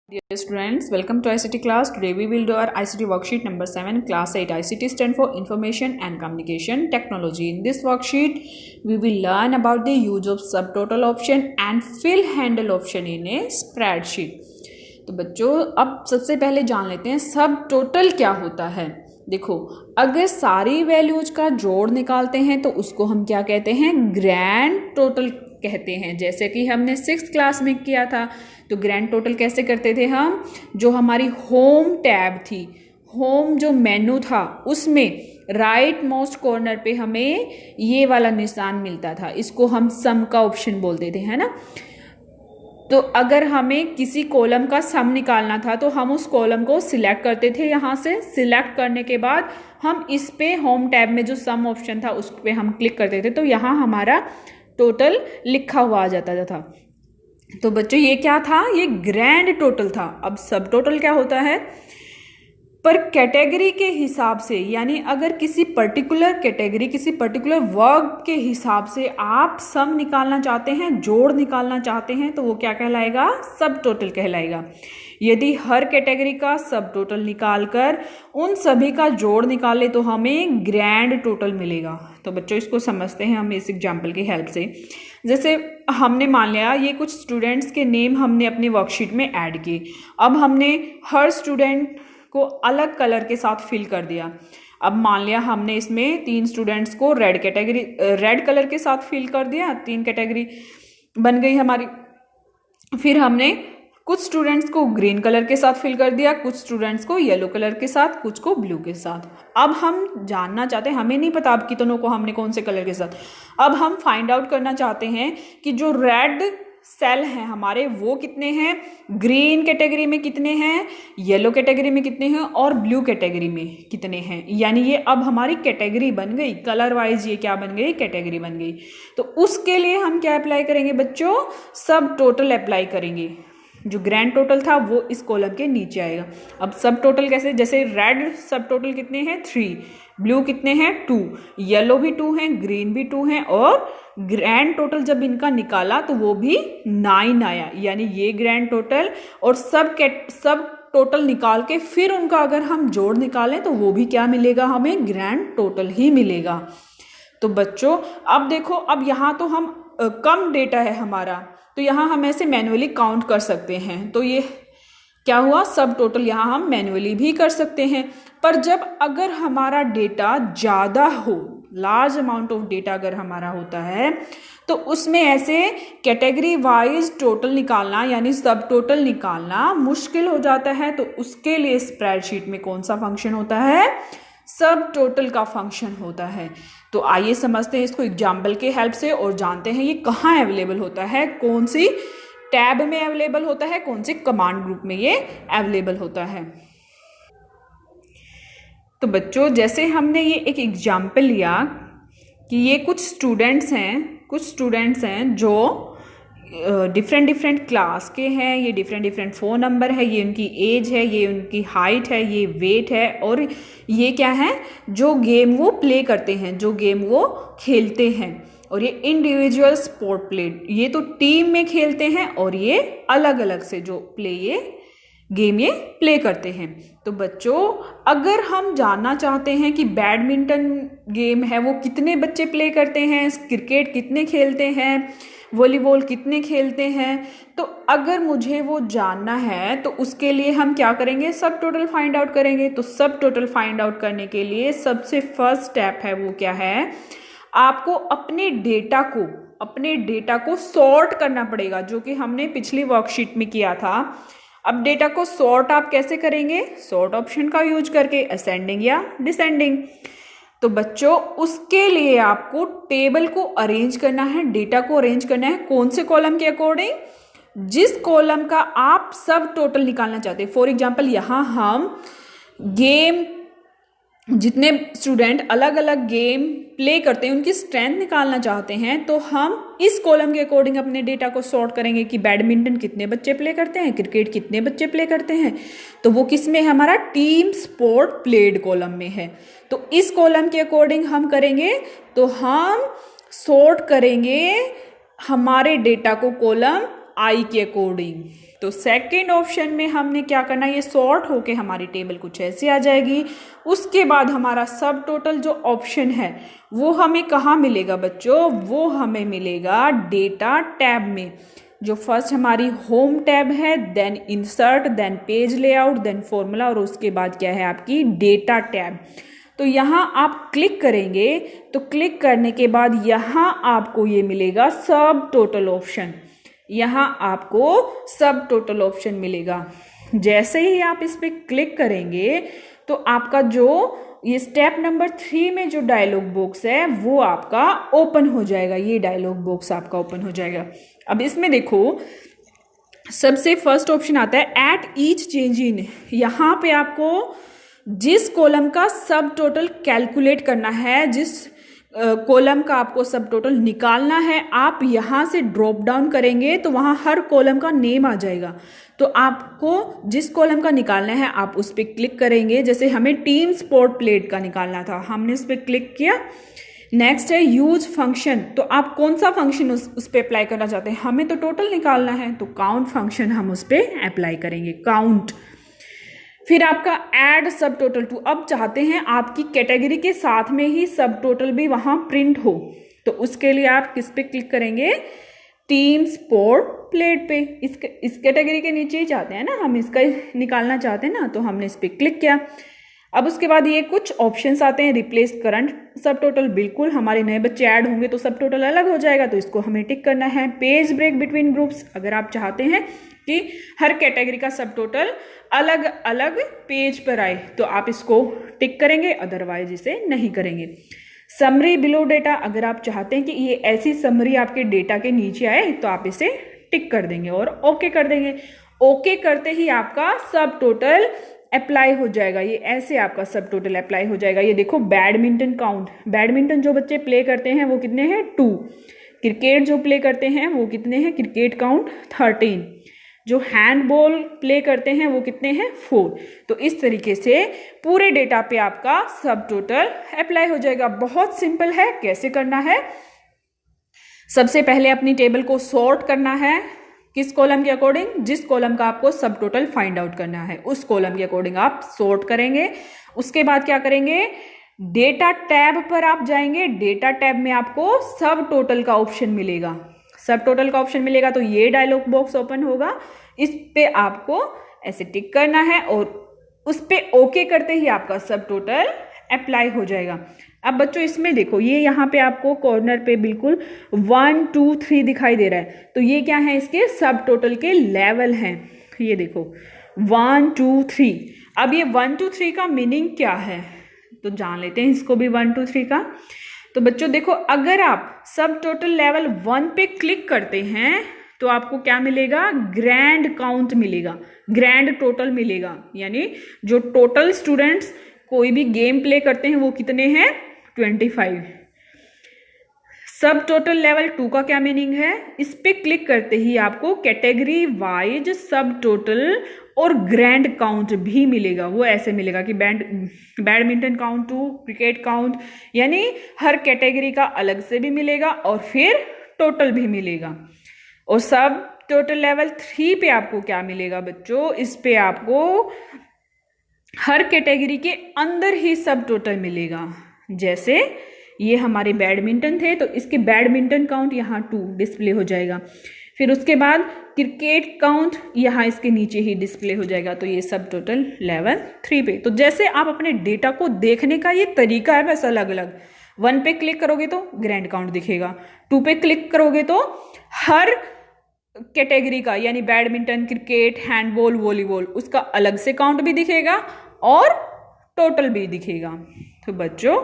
Dear students, welcome to ICT class. Today we will do our ICT worksheet number 7, class 8. ICT stand for Information and Communication Technology. In this worksheet, we will learn about the use of subtotal option and fill handle option in a spreadsheet. तो बच्चों अब सबसे पहले जान लेते हैं सब total क्या होता है। देखो, अगर सारी वैल्यूज का जोड़ निकालते हैं तो उसको हम क्या कहते हैं, ग्रैंड टोटल कहते हैं। जैसे कि हमने 6th क्लास में किया था, तो ग्रैंड टोटल कैसे करते थे हम, जो हमारी होम टैब थी, होम जो मेनू था, उसमें राइट मोस्ट कॉर्नर पे हमें ये वाला निशान मिलता था, इसको हम सम का ऑप्शन बोलते थे, है ना। तो अगर हमें किसी कॉलम का सम निकालना था तो हम उस कॉलम को सिलेक्ट करते थे। यहाँ से सिलेक्ट करने के बाद हम इस पे होम टैब में जो सम ऑप्शन था उस पे हम क्लिक करते थे, तो यहाँ हमारा टोटल लिखा हुआ आ जाता था। तो बच्चों ये क्या था, ये ग्रैंड टोटल था। अब सब टोटल क्या होता है, पर कैटेगरी के हिसाब से, यानी अगर किसी पर्टिकुलर कैटेगरी, किसी पर्टिकुलर वर्ग के हिसाब से आप सम निकालना चाहते हैं, जोड़ निकालना चाहते हैं, तो वो क्या कहलाएगा, सब टोटल कहलाएगा। यदि हर कैटेगरी का सब टोटल निकालकर उन सभी का जोड़ निकाले तो हमें ग्रैंड टोटल मिलेगा। तो बच्चों इसको समझते हैं हम इस एग्जाम्पल की हेल्प से। जैसे हमने मान लिया ये कुछ स्टूडेंट्स के नेम हमने अपने वर्कशीट में ऐड किए। अब हमने हर स्टूडेंट को अलग कलर के साथ फिल कर दिया। अब मान लिया हमने इसमें 3 स्टूडेंट्स को रेड कलर के साथ फिल कर दिया, 3 कैटेगरी बन गई हमारी। फिर हमने कुछ स्टूडेंट्स को ग्रीन कलर के साथ फिल कर दिया, कुछ स्टूडेंट्स को येलो कलर के साथ, कुछ को ब्लू के साथ। अब हम जानना चाहते हैं, हमें नहीं पता अब कितनों को हमने कौन से कलर के साथ, अब हम फाइंड आउट करना चाहते हैं कि जो रेड सेल हैं हमारे वो कितने हैं, ग्रीन कैटेगरी में कितने हैं, येलो कैटेगरी में कितने हैं और ब्लू कैटेगरी में कितने हैं। यानी ये अब हमारी कैटेगरी बन गई, कलर वाइज ये क्या बन गई, कैटेगरी बन गई। तो उसके लिए हम क्या अप्लाई करेंगे बच्चों, सब टोटल अप्लाई करेंगे। जो ग्रैंड टोटल था वो इस कॉलम के नीचे आएगा। अब सब टोटल कैसे, जैसे रेड सब टोटल कितने हैं 3, ब्लू कितने हैं 2, येलो भी 2 हैं, ग्रीन भी 2 हैं, और ग्रैंड टोटल जब इनका निकाला तो वो भी 9 आया। यानी ये ग्रैंड टोटल और सब टोटल निकाल के फिर उनका अगर हम जोड़ निकालें तो वो भी क्या मिलेगा, हमें ग्रैंड टोटल ही मिलेगा। तो बच्चों अब देखो, अब यहाँ तो हम कम डेटा है हमारा, तो यहाँ हम ऐसे मैन्युअली काउंट कर सकते हैं। तो ये क्या हुआ, सब टोटल यहाँ हम मैन्युअली भी कर सकते हैं। पर जब अगर हमारा डेटा ज़्यादा हो, लार्ज अमाउंट ऑफ डेटा अगर हमारा होता है, तो उसमें ऐसे कैटेगरी वाइज टोटल निकालना यानी सब टोटल निकालना मुश्किल हो जाता है। तो उसके लिए स्प्रेडशीट में कौन सा फंक्शन होता है, सब टोटल का फंक्शन होता है। तो आइए समझते हैं इसको एग्जाम्पल के हेल्प से और जानते हैं ये कहाँ अवेलेबल होता है, कौन सी टैब में अवेलेबल होता है, कौन से कमांड ग्रुप में ये अवेलेबल होता है। तो बच्चों जैसे हमने ये एक एग्जाम्पल लिया कि ये कुछ स्टूडेंट्स हैं जो डिफरेंट क्लास के हैं, ये डिफरेंट फ़ोन नंबर है, ये उनकी एज है, ये उनकी हाइट है, ये वेट है, और ये क्या है, जो गेम वो प्ले करते हैं, जो गेम वो खेलते हैं। और ये इंडिविजुअल स्पोर्ट प्ले, ये तो टीम में खेलते हैं, और ये अलग अलग से जो गेम ये प्ले करते हैं। तो बच्चों अगर हम जानना चाहते हैं कि बैडमिंटन गेम है वो कितने बच्चे प्ले करते हैं, क्रिकेट कितने खेलते हैं, वॉलीबॉल कितने खेलते हैं, तो अगर मुझे वो जानना है तो उसके लिए हम क्या करेंगे, सब टोटल फाइंड आउट करेंगे। तो सब टोटल फाइंड आउट करने के लिए सबसे फर्स्ट स्टेप है वो क्या है, आपको अपने डेटा को सॉर्ट करना पड़ेगा, जो कि हमने पिछली वर्कशीट में किया था। अब डेटा को सॉर्ट आप कैसे करेंगे, सॉर्ट ऑप्शन का यूज करके, असेंडिंग या डिसेंडिंग। तो बच्चों उसके लिए आपको टेबल को अरेंज करना है, डेटा को अरेंज करना है, कौन से कॉलम के अकॉर्डिंग, जिस कॉलम का आप सब टोटल निकालना चाहते हैं। फॉर एग्जांपल यहाँ हम गेम, जितने स्टूडेंट अलग अलग गेम प्ले करते हैं उनकी स्ट्रेंथ निकालना चाहते हैं, तो हम इस कॉलम के अकॉर्डिंग अपने डेटा को सॉर्ट करेंगे कि बैडमिंटन कितने बच्चे प्ले करते हैं, क्रिकेट कितने बच्चे प्ले करते हैं। तो वो किस में है, हमारा टीम स्पोर्ट प्लेड कॉलम में है। तो इस कॉलम के अकॉर्डिंग हम करेंगे, तो हम सॉर्ट करेंगे हमारे डेटा को कॉलम आई के अकॉर्डिंग। तो सेकंड ऑप्शन में हमने क्या करना है, ये सॉर्ट होके हमारी टेबल कुछ ऐसे आ जाएगी। उसके बाद हमारा सब टोटल जो ऑप्शन है वो हमें कहाँ मिलेगा बच्चों, वो हमें मिलेगा डेटा टैब में। जो फर्स्ट हमारी होम टैब है, then insert, then page layout, then formula, और उसके बाद क्या है आपकी डेटा टैब। तो यहाँ आप क्लिक करेंगे तो क्लिक करने के बाद यहाँ आपको ये मिलेगा सब टोटल ऑप्शन। यहाँ आपको सब टोटल ऑप्शन मिलेगा। जैसे ही आप इस पर क्लिक करेंगे तो आपका जो ये स्टेप नंबर 3 में जो डायलॉग बॉक्स है वो आपका ओपन हो जाएगा। ये डायलॉग बॉक्स आपका ओपन हो जाएगा। अब इसमें देखो सबसे फर्स्ट ऑप्शन आता है एट ईच चेंज इन। यहाँ पे आपको जिस कॉलम का सब टोटल कैलकुलेट करना है, जिस कॉलम का आपको सब टोटल निकालना है, आप यहाँ से ड्रॉप डाउन करेंगे तो वहाँ हर कॉलम का नेम आ जाएगा। तो आपको जिस कॉलम का निकालना है आप उस पर क्लिक करेंगे। जैसे हमें टीम स्पोर्ट प्लेट का निकालना था, हमने उस पर क्लिक किया। नेक्स्ट है यूज फंक्शन। तो आप कौन सा फंक्शन उस पर अप्लाई करना चाहते हैं, हमें तो टोटल निकालना है तो काउंट फंक्शन हम उस पर अप्लाई करेंगे, काउंट। फिर आपका ऐड सब टोटल टू। अब चाहते हैं आपकी कैटेगरी के साथ में ही सब टोटल भी वहाँ प्रिंट हो, तो उसके लिए आप किस पे क्लिक करेंगे, टीम स्पोर्ट प्लेट पे। इस कैटेगरी के नीचे ही चाहते हैं ना हम, इसका निकालना चाहते हैं ना, तो हमने इस पर क्लिक किया। अब उसके बाद ये कुछ ऑप्शंस आते हैं, रिप्लेस करंट सब टोटल। बिल्कुल हमारे नए बच्चे ऐड होंगे तो सब टोटल अलग हो जाएगा, तो इसको हमें टिक करना है। Page break between groups. अगर आप चाहते हैं कि हर कैटेगरी का सब टोटल अलग अलग पेज पर आए तो आप इसको टिक करेंगे, अदरवाइज इसे नहीं करेंगे। Summary below data. अगर आप चाहते हैं कि ये ऐसी समरी आपके डेटा के नीचे आए तो आप इसे टिक कर देंगे और ओके कर देंगे। ओके करते ही आपका सब टोटल अप्लाई हो जाएगा। ये ऐसे आपका सब टोटल अप्लाई हो जाएगा। ये देखो बैडमिंटन काउंट, बैडमिंटन जो बच्चे प्ले करते हैं वो कितने हैं, 2। क्रिकेट जो प्ले करते हैं वो कितने हैं, क्रिकेट काउंट 13। जो हैंडबॉल प्ले करते हैं वो कितने हैं, 4। तो इस तरीके से पूरे डेटा पे आपका सब टोटल अप्लाई हो जाएगा। बहुत सिंपल है। कैसे करना है, सबसे पहले अपनी टेबल को सॉर्ट करना है। किस कॉलम के अकॉर्डिंग, जिस कॉलम का आपको सब टोटल फाइंड आउट करना है उस कॉलम के अकॉर्डिंग आप सॉर्ट करेंगे। उसके बाद क्या करेंगे, डेटा टैब पर आप जाएंगे। डेटा टैब में आपको सब टोटल का ऑप्शन मिलेगा। सब टोटल का ऑप्शन मिलेगा तो ये डायलॉग बॉक्स ओपन होगा। इस पे आपको ऐसे टिक करना है और उस पे ओके करते ही आपका सब टोटल अप्लाई हो जाएगा। अब बच्चों इसमें देखो, ये यहाँ पे आपको कॉर्नर पे बिल्कुल 1 2 3 दिखाई दे रहा है, तो ये क्या है, इसके सब टोटल के लेवल हैं। ये देखो 1 2 3। अब ये 1 2 3 का मीनिंग क्या है तो जान लेते हैं इसको भी 1 2 3 का। तो बच्चों देखो, अगर आप सब टोटल लेवल 1 पे क्लिक करते हैं तो आपको क्या मिलेगा, ग्रैंड काउंट मिलेगा, ग्रैंड टोटल मिलेगा। यानी जो टोटल स्टूडेंट्स कोई भी गेम प्ले करते हैं वो कितने हैं, 25। सब टोटल लेवल 2 का क्या मीनिंग है, इस पे क्लिक करते ही आपको कैटेगरी वाइज सब टोटल और ग्रैंड काउंट भी मिलेगा। वो ऐसे मिलेगा कि बैडमिंटन काउंट 2, क्रिकेट काउंट, यानी हर कैटेगरी का अलग से भी मिलेगा और फिर टोटल भी मिलेगा। और सब टोटल लेवल 3 पे आपको क्या मिलेगा बच्चों, इस पे आपको हर कैटेगरी के अंदर ही सब टोटल मिलेगा। जैसे ये हमारे बैडमिंटन थे तो इसके बैडमिंटन काउंट यहाँ 2 डिस्प्ले हो जाएगा। फिर उसके बाद क्रिकेट काउंट यहाँ इसके नीचे ही डिस्प्ले हो जाएगा। तो ये सब टोटल लेवल 3 पे। तो जैसे आप अपने डेटा को देखने का ये तरीका है बस अलग अलग। 1 पे क्लिक करोगे तो ग्रैंड काउंट दिखेगा, 2 पे क्लिक करोगे तो हर कैटेगरी का यानी बैडमिंटन, क्रिकेट, हैंडबॉल, वॉलीबॉल उसका अलग से काउंट भी दिखेगा और टोटल भी दिखेगा। तो बच्चों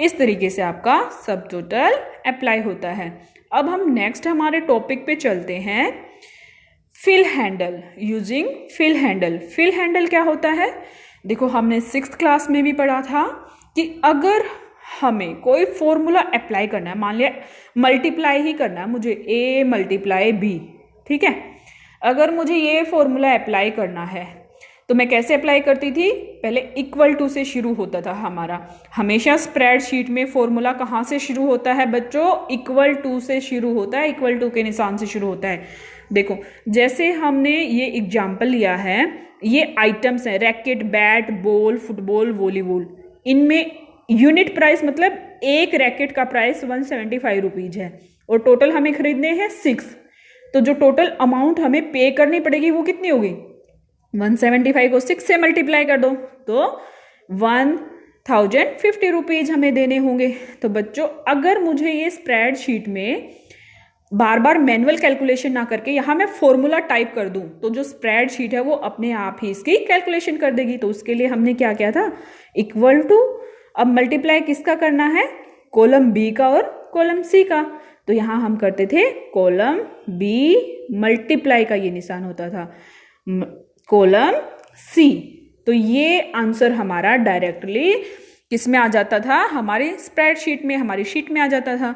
इस तरीके से आपका सब टोटल अप्लाई होता है। अब हम नेक्स्ट हमारे टॉपिक पे चलते हैं, fill handle, using fill handle. Fill handle क्या होता है, देखो हमने 6th क्लास में भी पढ़ा था कि अगर हमें कोई फॉर्मूला अप्लाई करना है, मान लिया मल्टीप्लाई ही करना है मुझे, A × B, ठीक है। अगर मुझे ये फॉर्मूला अप्लाई करना है तो मैं कैसे अप्लाई करती थी, पहले इक्वल टू से शुरू होता था हमारा। हमेशा स्प्रेडशीट में फॉर्मूला कहाँ से शुरू होता है बच्चों, इक्वल टू से शुरू होता है, इक्वल टू के निशान से शुरू होता है। देखो जैसे हमने ये एग्जाम्पल लिया है, ये आइटम्स हैं, racket, bat, ball, football, volleyball. इनमें यूनिट प्राइस मतलब एक रैकेट का प्राइस 175 रुपीज है और टोटल हमें खरीदने हैं 6। तो जो टोटल अमाउंट हमें पे करनी पड़ेगी वो कितनी होगी? 175 को 6 से मल्टीप्लाई कर दो तो 1050 रुपीज हमें देने होंगे। तो बच्चों अगर मुझे ये स्प्रेडशीट में बार बार मैनुअल कैलकुलेशन ना करके यहाँ मैं फॉर्मूला टाइप कर दूं तो जो स्प्रेडशीट है वो अपने आप ही इसकी कैलकुलेशन कर देगी। तो उसके लिए हमने क्या किया था, इक्वल टू, अब मल्टीप्लाई किसका करना है, कॉलम बी का और कॉलम सी का। तो यहाँ हम करते थे कॉलम बी मल्टीप्लाई का ये निशान होता था कॉलम सी। तो ये आंसर हमारा डायरेक्टली किस में आ जाता था, हमारी स्प्रेडशीट में, हमारी शीट में आ जाता था।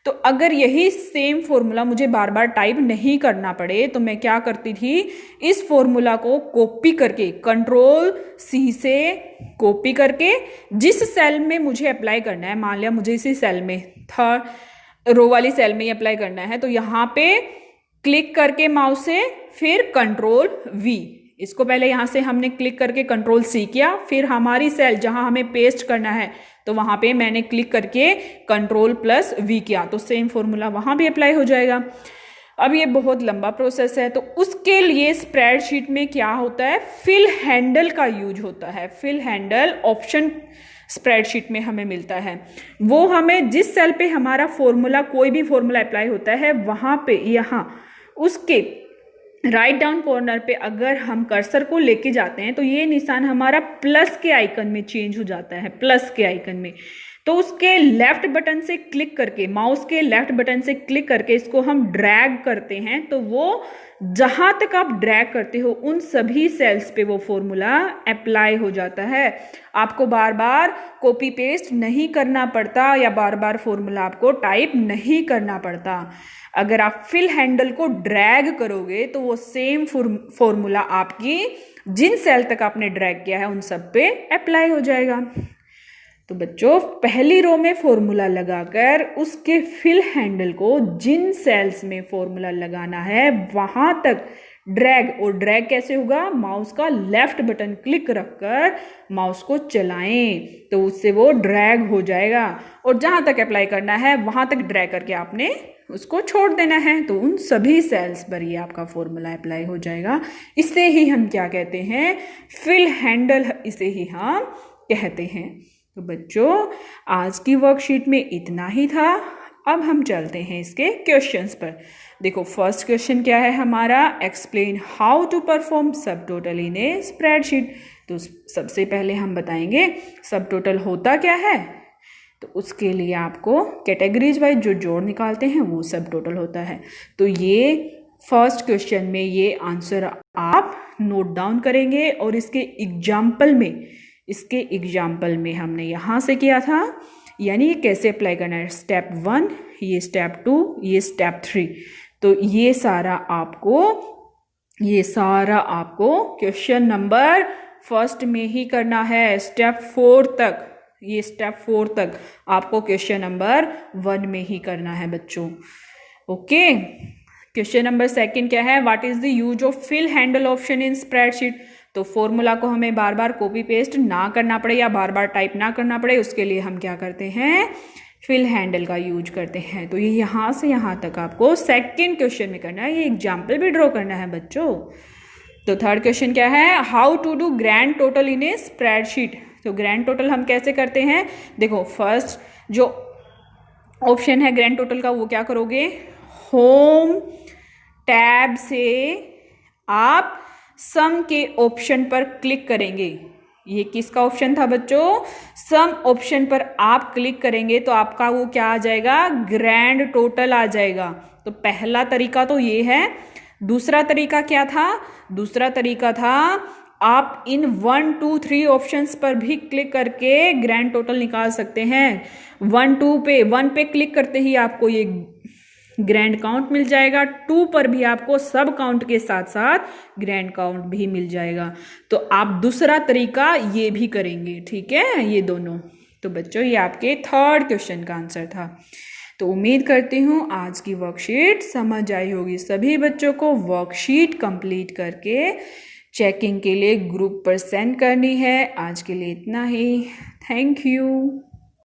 तो अगर यही सेम फॉर्मूला मुझे बार बार टाइप नहीं करना पड़े तो मैं क्या करती थी, इस फॉर्मूला को कॉपी करके, कंट्रोल सी से कॉपी करके जिस सेल में मुझे अप्लाई करना है, मान लिया मुझे इसी सेल में, थर्ड रो वाली सेल में ही अप्लाई करना है, तो यहाँ पे क्लिक करके माउस से फिर कंट्रोल वी, इसको पहले यहाँ से हमने क्लिक करके कंट्रोल सी किया, फिर हमारी सेल जहाँ हमें पेस्ट करना है तो वहाँ पे मैंने क्लिक करके कंट्रोल प्लस वी किया, तो सेम फॉर्मूला वहाँ भी अप्लाई हो जाएगा। अब ये बहुत लंबा प्रोसेस है, तो उसके लिए स्प्रेडशीट में क्या होता है, फिल हैंडल का यूज होता है। फिल हैंडल ऑप्शन स्प्रेडशीट में हमें मिलता है, वो हमें जिस सेल पे हमारा फॉर्मूला, कोई भी फॉर्मूला अप्लाई होता है, वहाँ पे, यहाँ उसके राइट डाउन कॉर्नर पे अगर हम कर्सर को लेके जाते हैं तो ये निशान हमारा प्लस के आइकन में चेंज हो जाता है, प्लस के आइकन में। तो उसके लेफ्ट बटन से क्लिक करके, माउस के लेफ्ट बटन से क्लिक करके इसको हम ड्रैग करते हैं, तो वो जहां तक आप ड्रैग करते हो उन सभी सेल्स पे वो फॉर्मूला अप्लाई हो जाता है। आपको बार बार कॉपी पेस्ट नहीं करना पड़ता या बार बार फॉर्मूला आपको टाइप नहीं करना पड़ता। अगर आप फिल हैंडल को ड्रैग करोगे तो वो सेम फॉर्मूला आपकी जिन सेल तक आपने ड्रैग किया है उन सब पे अप्लाई हो जाएगा। तो बच्चों पहली रो में फॉर्मूला लगाकर उसके फिल हैंडल को जिन सेल्स में फॉर्मूला लगाना है वहां तक ड्रैग, और ड्रैग कैसे होगा, माउस का लेफ्ट बटन क्लिक रखकर माउस को चलाएं तो उससे वो ड्रैग हो जाएगा, और जहां तक अप्लाई करना है वहां तक ड्रैग करके आपने उसको छोड़ देना है, तो उन सभी सेल्स पर ये आपका फॉर्मूला अप्लाई हो जाएगा। इसे ही हम क्या कहते हैं, फिल हैंडल, इसे ही हम कहते हैं। तो बच्चों आज की वर्कशीट में इतना ही था। अब हम चलते हैं इसके क्वेश्चंस पर। देखो फर्स्ट क्वेश्चन क्या है हमारा, एक्सप्लेन हाउ टू परफॉर्म सब टोटल इन ए स्प्रेडशीट। तो सबसे पहले हम बताएंगे सब टोटल होता क्या है। तो उसके लिए आपको कैटेगरीज वाइज जो जोड़ निकालते हैं वो सब टोटल होता है। तो ये फर्स्ट क्वेश्चन में ये आंसर आप नोट डाउन करेंगे, और इसके एग्जाम्पल में हमने यहाँ से किया था, यानी ये कैसे अप्लाई करना है, स्टेप 1, ये स्टेप 2, ये स्टेप 3। तो ये सारा आपको क्वेश्चन नंबर फर्स्ट में ही करना है, स्टेप 4 तक, ये स्टेप 4 तक आपको क्वेश्चन नंबर 1 में ही करना है बच्चों। ओके, क्वेश्चन नंबर सेकंड क्या है, what is the use of fill handle option in spreadsheet. तो फॉर्मूला को हमें बार बार कॉपी पेस्ट ना करना पड़े या बार बार टाइप ना करना पड़े, उसके लिए हम क्या करते हैं, फिल हैंडल का यूज करते हैं। तो ये यहाँ से यहाँ तक आपको सेकंड क्वेश्चन में करना है, ये एग्जाम्पल भी ड्रॉ करना है बच्चों। तो थर्ड क्वेश्चन क्या है, how to do grand total in a spreadsheet. तो ग्रैंड टोटल हम कैसे करते हैं, देखो फर्स्ट जो ऑप्शन है ग्रैंड टोटल का वो क्या करोगे, होम टैब से आप सम के ऑप्शन पर क्लिक करेंगे। ये किसका ऑप्शन था बच्चों, सम ऑप्शन पर आप क्लिक करेंगे तो आपका वो क्या आ जाएगा, ग्रैंड टोटल आ जाएगा। तो पहला तरीका तो ये है। दूसरा तरीका क्या था, दूसरा तरीका था आप इन 1, 2, 3 ऑप्शंस पर भी क्लिक करके ग्रैंड टोटल निकाल सकते हैं। 1 पे क्लिक करते ही आपको ये ग्रैंड काउंट मिल जाएगा, 2 पर भी आपको सब काउंट के साथ साथ ग्रैंड काउंट भी मिल जाएगा। तो आप दूसरा तरीका ये भी करेंगे, ठीक है, ये दोनों। तो बच्चों ये आपके थर्ड क्वेश्चन का आंसर था। तो उम्मीद करती हूँ आज की वर्कशीट समझ आई होगी। सभी बच्चों को वर्कशीट कंप्लीट करके चेकिंग के लिए ग्रुप पर सेंड करनी है। आज के लिए इतना ही। Thank you.